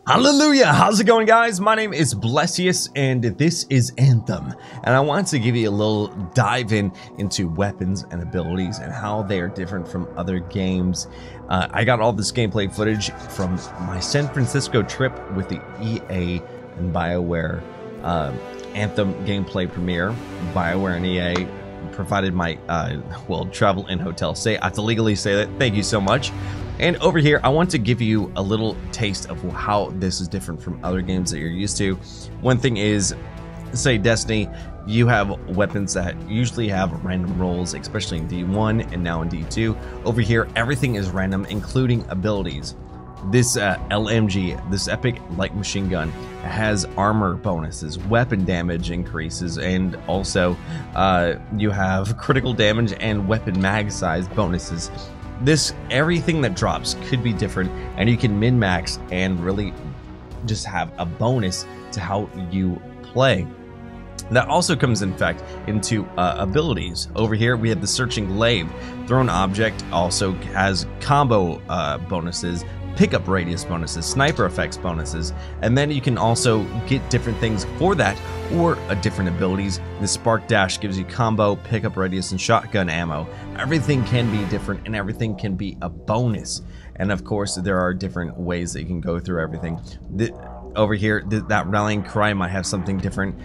Hallelujah! How's it going, guys? My name is Blessious, and this is Anthem. And I wanted to give you a little dive into weapons and abilities and how they are different from other games. I got all this gameplay footage from my San Francisco trip with the EA and BioWare Anthem gameplay premiere. BioWare and EA provided my travel and hotel stay. I have to legally say that. Thank you so much. And over here, I want to give you a little taste of how this is different from other games that you're used to. One thing is, say Destiny, you have weapons that usually have random rolls, especially in D1 and now in D2. Over here, everything is random, including abilities. This LMG, this epic light machine gun, has armor bonuses, weapon damage increases, and also you have critical damage and weapon mag size bonuses. Everything that drops could be different, and you can min-max and really just have a bonus to how you play. That also comes in fact into abilities. Over here we have the searching glaive. Thrown object also has combo bonuses, pickup radius bonuses, sniper effects bonuses, and then you can also get different things for that or different abilities. The spark dash gives you combo, pickup radius, and shotgun ammo. Everything can be different and everything can be a bonus. And of course there are different ways that you can go through everything. Over here, that rallying cry might have something different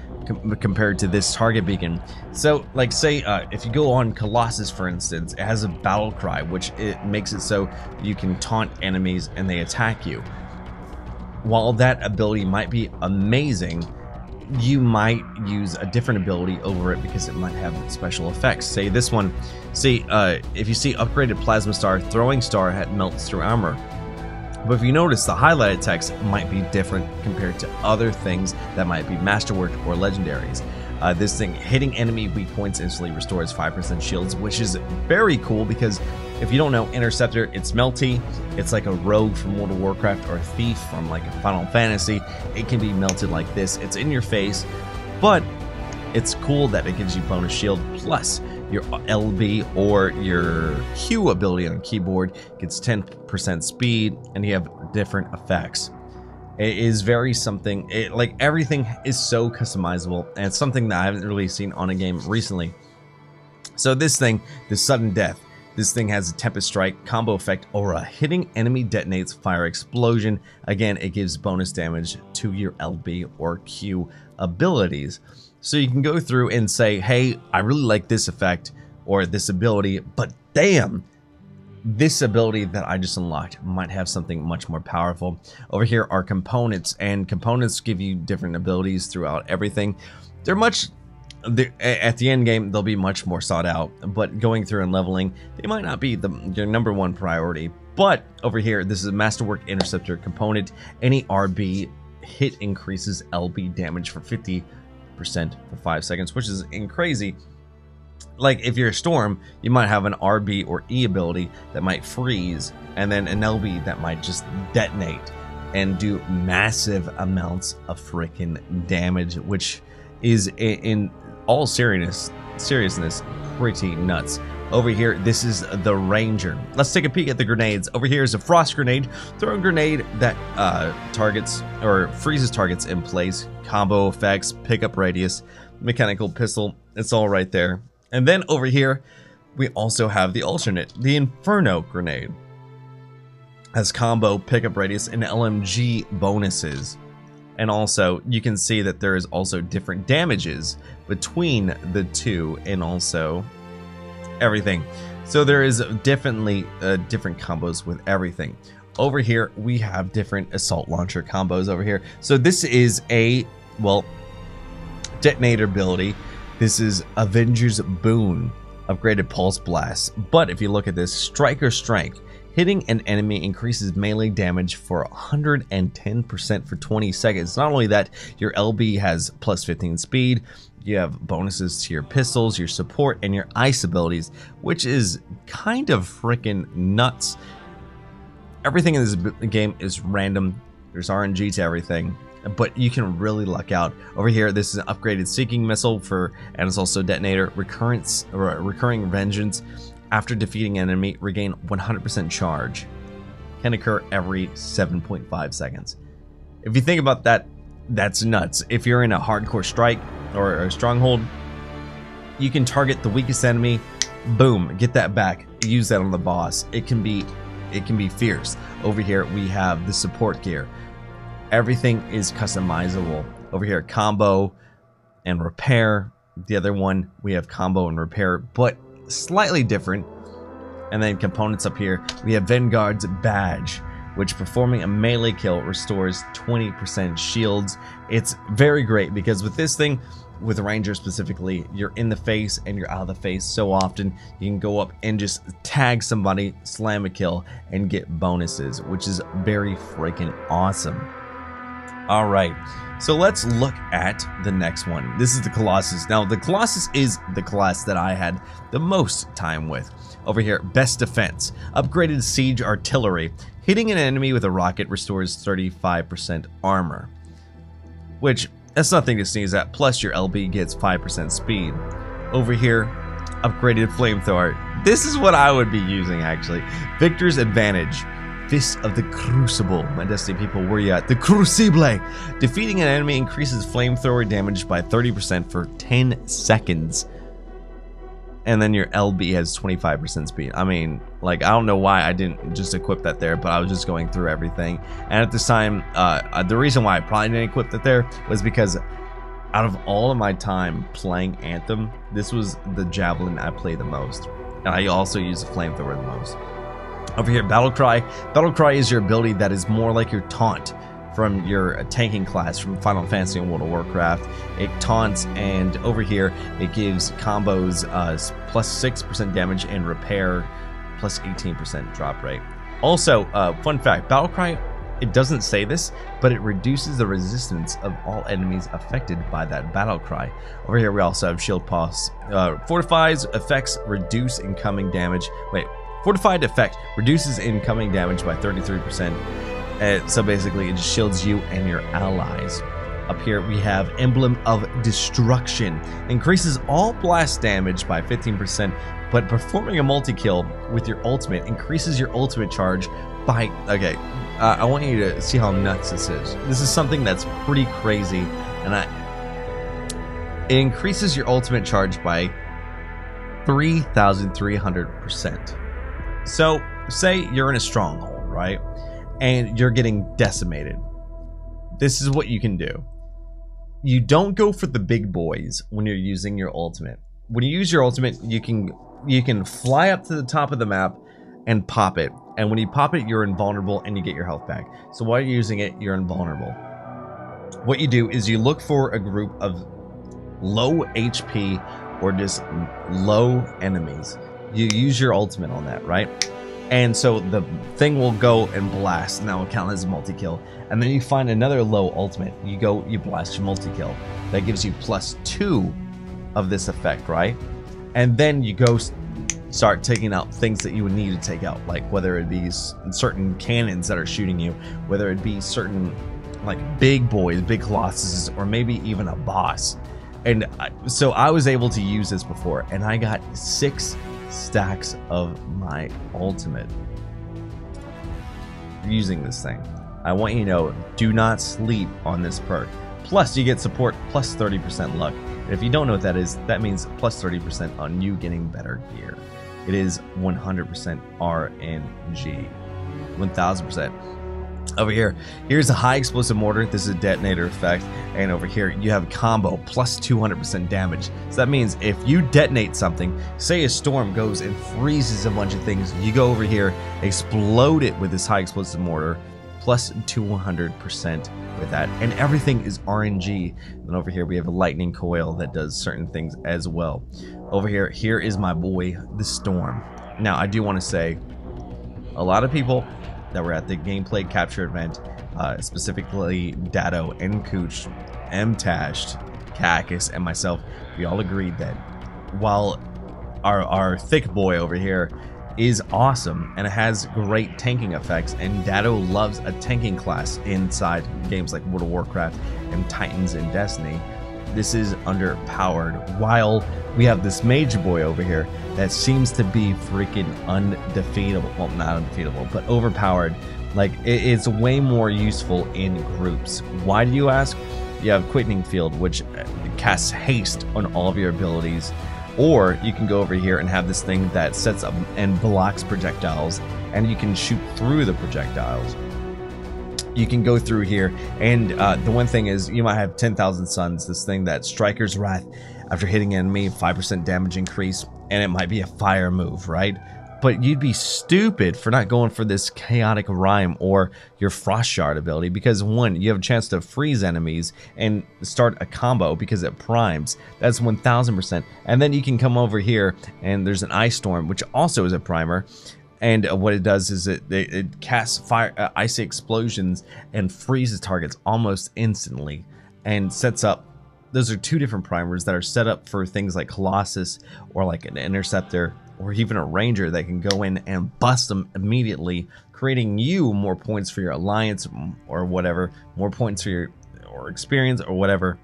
compared to this target beacon. So like say if you go on Colossus, for instance, it has a battle cry, which it makes it so you can taunt enemies and they attack you. While that ability might be amazing, you might use a different ability over it because it might have special effects. Say this one, see if you see upgraded plasma star, throwing star melts through armor. But if you notice, the highlighted text might be different compared to other things that might be masterwork or legendaries. This thing, hitting enemy weak points instantly restores 5% shields, which is very cool because if you don't know, Interceptor, it's melty. It's like a rogue from World of Warcraft or a thief from like Final Fantasy. It can be melted like this. It's in your face, but it's cool that it gives you bonus shield plus your LB or your Q ability on keyboard gets 10% speed, and you have different effects. It is very something, like everything is so customizable, and it's something that I haven't really seen on a game recently. So this thing, the sudden death, this thing has a Tempest Strike combo effect, aura. Hitting enemy detonates fire explosion. Again, it gives bonus damage to your LB or Q abilities. So you can go through and say, hey, I really like this effect or this ability, but damn, this ability that I just unlocked might have something much more powerful. Over here are components, and components give you different abilities throughout everything. At the end game, they'll be much more sought out, but going through and leveling, they might not be your #1 priority. But over here, this is a Masterwork Interceptor component. Any RB hit increases LB damage for 50% for 5 seconds, which is crazy. Like if you're a Storm, you might have an RB or E ability that might freeze, and then an LB that might just detonate and do massive amounts of freaking damage, which is in all seriousness pretty nuts. Over here, this is the Ranger. Let's take a peek at the grenades. Over here is a frost grenade. Throw a grenade that targets or freezes targets in place. Combo effects, pickup radius, mechanical pistol. It's all right there. And then over here, we also have the alternate, the Inferno grenade. Has combo, pickup radius, and LMG bonuses. And also, you can see that there is also different damages between the two, and also everything. So there is definitely different combos with everything. Over here we have different assault launcher combos over here. So this is a detonator ability. This is Avenger's Boon, upgraded pulse blast. But if you look at this, striker strength, hitting an enemy increases melee damage for 110% for 20 seconds. Not only that, your LB has plus 15 speed. You have bonuses to your pistols, your support, and your ice abilities, which is kind of freaking nuts. Everything in this game is random. There's RNG to everything, but you can really luck out. Over here, this is an upgraded seeking missile and it's also detonator. Recurring vengeance. After defeating an enemy, regain 100% charge. Can occur every 7.5 seconds. If you think about that, that's nuts. If you're in a hardcore strike or a stronghold, you can target the weakest enemy, boom, get that back, use that on the boss. It can be fierce. Over here we have the support gear. Everything is customizable. Over here, combo and repair. The other one, we have combo and repair, but slightly different. And then components up here, we have Vanguard's badge, which performing a melee kill restores 20% shields. It's very great because with this thing, with Ranger specifically, you're in the face and you're out of the face so often. You can go up and just tag somebody, slam a kill, and get bonuses, which is very freaking awesome. All right, so let's look at the next one. This is the Colossus. Now, the Colossus is the class that I had the most time with. Over here, best defense, upgraded siege artillery. Hitting an enemy with a rocket restores 35% armor, which that's nothing to sneeze at. Plus, your LB gets 5% speed. Over here, upgraded Flamethrower. This is what I would be using, actually. Victor's Advantage. Fist of the Crucible. My Destiny people, where you at? The Crucible! Defeating an enemy increases Flamethrower damage by 30% for 10 seconds. And then your LB has 25% speed. I mean, like, I don't know why I didn't just equip that there, but I was just going through everything. And at this time, the reason why I probably didn't equip that there was because out of all of my time playing Anthem, this was the Javelin I play the most. And I also use the Flamethrower the most. Over here, Battle Cry. Battle Cry is your ability that is more like your taunt from your tanking class from Final Fantasy and World of Warcraft. It taunts, and over here it gives combos plus 6% damage and repair plus 18% drop rate. Also, fun fact, Battle Cry, it doesn't say this, but it reduces the resistance of all enemies affected by that Battle Cry. Over here we also have Shield Pulse. Fortifies effects reduce incoming damage. Fortified effect reduces incoming damage by 33%. So basically, it just shields you and your allies. Up here, we have Emblem of Destruction. Increases all blast damage by 15%, but performing a multi-kill with your ultimate increases your ultimate charge by... Okay, I want you to see how nuts this is. This is something that's pretty crazy, and it increases your ultimate charge by 3,300%. So, say you're in a stronghold, right? And you're getting decimated. This is what you can do. You don't go for the big boys when you're using your ultimate. When you use your ultimate, you can fly up to the top of the map and pop it. And when you pop it, you're invulnerable and you get your health back. So while you're using it, you're invulnerable. What you do is you look for a group of low HP or just low enemies. You use your ultimate on that, right? And so the thing will go and blast, and that will count as a multi-kill. And then you find another low ultimate. You go, you blast your multi-kill. That gives you +2 of this effect, right? And then you go start taking out things that you would need to take out, like whether it be certain cannons that are shooting you, whether it be certain like big boys, big colossuses, or maybe even a boss. And so I was able to use this before, and I got 6 stacks of my ultimate using this thing. I want you to know, do not sleep on this perk. Plus, you get support plus 30% luck. And if you don't know what that is, that means plus 30% on you getting better gear. It is 100% RNG. 1000%. Over here, here's a high explosive mortar. This is a detonator effect. And over here, you have combo plus 200% damage. So that means if you detonate something, say a storm goes and freezes a bunch of things, you go over here, explode it with this high explosive mortar, plus 200% with that. And everything is RNG. And over here, we have a lightning coil that does certain things as well. Over here, here is my boy, the Storm. Now, I do want to say, a lot of people that were at the gameplay capture event, specifically Datto and Cooch, M-Tashed, Cactus, and myself, we all agreed that while our thick boy over here is awesome and it has great tanking effects, and Datto loves a tanking class inside games like World of Warcraft and Titans and Destiny, this is underpowered, while we have this mage boy over here that seems to be freaking undefeatable. Well, not undefeatable, but overpowered Like, it's way more useful in groups. Why do you ask? You have Quickening Field, which casts haste on all of your abilities. Or you can go over here and have this thing that sets up and blocks projectiles, and you can shoot through the projectiles. You can go through here, and the one thing is, you might have 10,000 Suns, this thing that Striker's Wrath, after hitting an enemy, 5% damage increase, and it might be a fire move, right? But you'd be stupid for not going for this Chaotic Rhyme or your Frost Shard ability, because one, you have a chance to freeze enemies and start a combo because it primes. That's 1000%. And then you can come over here and there's an Ice Storm, which also is a primer. And what it does is it casts fire, icy explosions and freezes targets almost instantly, and sets up. Those are two different primers that are set up for things like Colossus or like an Interceptor, or even a Ranger that can go in and bust them immediately, creating you more points for your alliance or whatever, more points for your or experience or whatever.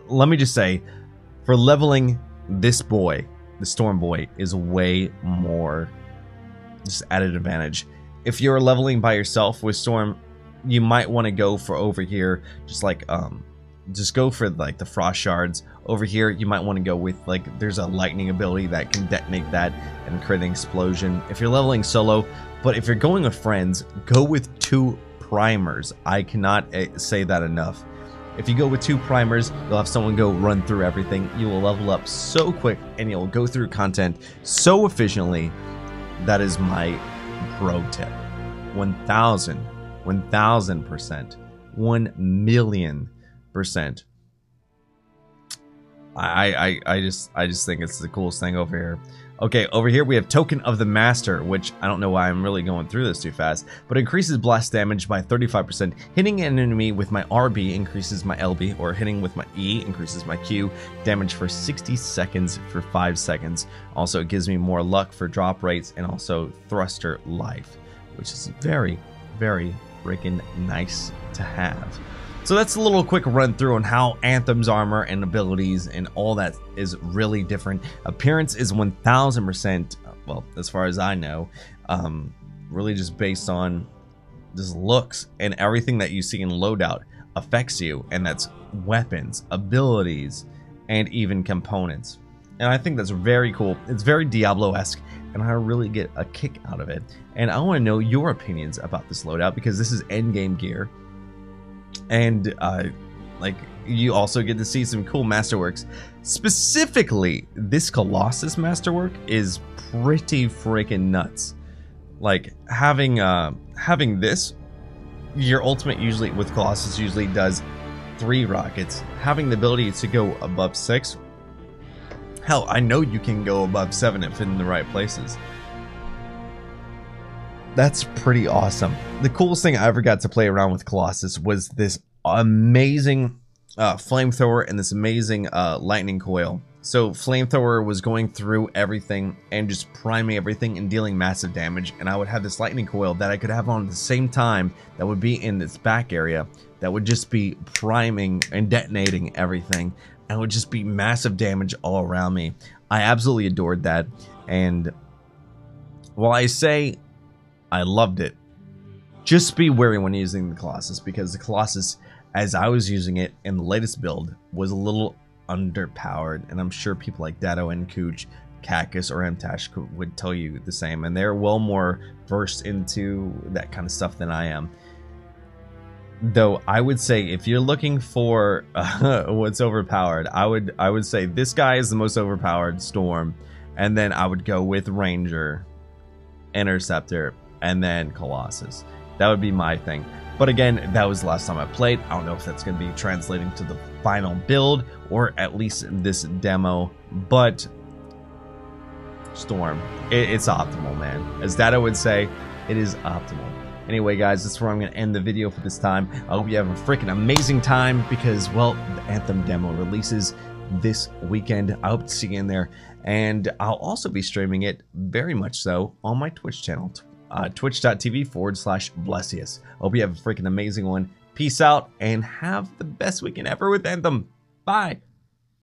Let me just say, for leveling, this boy, the Storm Boy, is way more just added advantage. If you're leveling by yourself with Storm, you might want to go for over here, just go for like the Frost Shards. Over here, you might want to go with, like, there's a lightning ability that can detonate that and create an explosion if you're leveling solo. But if you're going with friends, go with 2 primers. I cannot say that enough. If you go with 2 primers, you'll have someone go run through everything. You will level up so quick, and you'll go through content so efficiently. That is my pro tip. 1000%, 1,000,000%. I just think it's the coolest thing over here. Okay, over here we have Token of the Master, which I don't know why I'm really going through this too fast, but increases blast damage by 35%. Hitting an enemy with my RB increases my LB, or hitting with my E increases my Q. Damage for 60 seconds for 5 seconds. Also, it gives me more luck for drop rates, and also thruster life, which is very, very freaking nice to have. So that's a little quick run through on how Anthem's armor and abilities and all that is really different. Appearance is 1000%, well, as far as I know, really just based on just looks, and everything that you see in loadout affects you, and that's weapons, abilities, and even components. And I think that's very cool. It's very Diablo-esque, and I really get a kick out of it. And I want to know your opinions about this loadout, because this is endgame gear. And like, you also get to see some cool masterworks. Specifically, this Colossus Masterwork is pretty freaking nuts. Like, having this, your ultimate usually with Colossus usually does 3 rockets. Having the ability to go above 6, hell, I know you can go above 7 if in the right places. That's pretty awesome. The coolest thing I ever got to play around with Colossus was this amazing Flamethrower and this amazing lightning coil. So Flamethrower was going through everything and just priming everything and dealing massive damage, and I would have this lightning coil that I could have on at the same time that would be in this back area that would just be priming and detonating everything, and it would just be massive damage all around me. I absolutely adored that, and while I say I loved it, just be wary when using the Colossus, because the Colossus, as I was using it in the latest build, was a little underpowered, and I'm sure people like Datto and Cooch, Cactus, or Mtash would tell you the same, and they're well more versed into that kind of stuff than I am. Though I would say, if you're looking for what's overpowered, I would say this guy is the most overpowered, Storm, and then I would go with Ranger, Interceptor, and then Colossus. That would be my thing. But again, that was the last time I played. I don't know if that's going to be translating to the final build, or at least this demo, but Storm, it's optimal, man. As Data would say, it is optimal. Anyway, guys, that's where I'm going to end the video for this time. I hope you have a freaking amazing time, because, well, the Anthem demo releases this weekend. I hope to see you in there, and I'll also be streaming it very much so on my Twitch channel, twitch.tv/Blessious. Hope you have a freaking amazing one. Peace out, and have the best weekend ever with Anthem. Bye.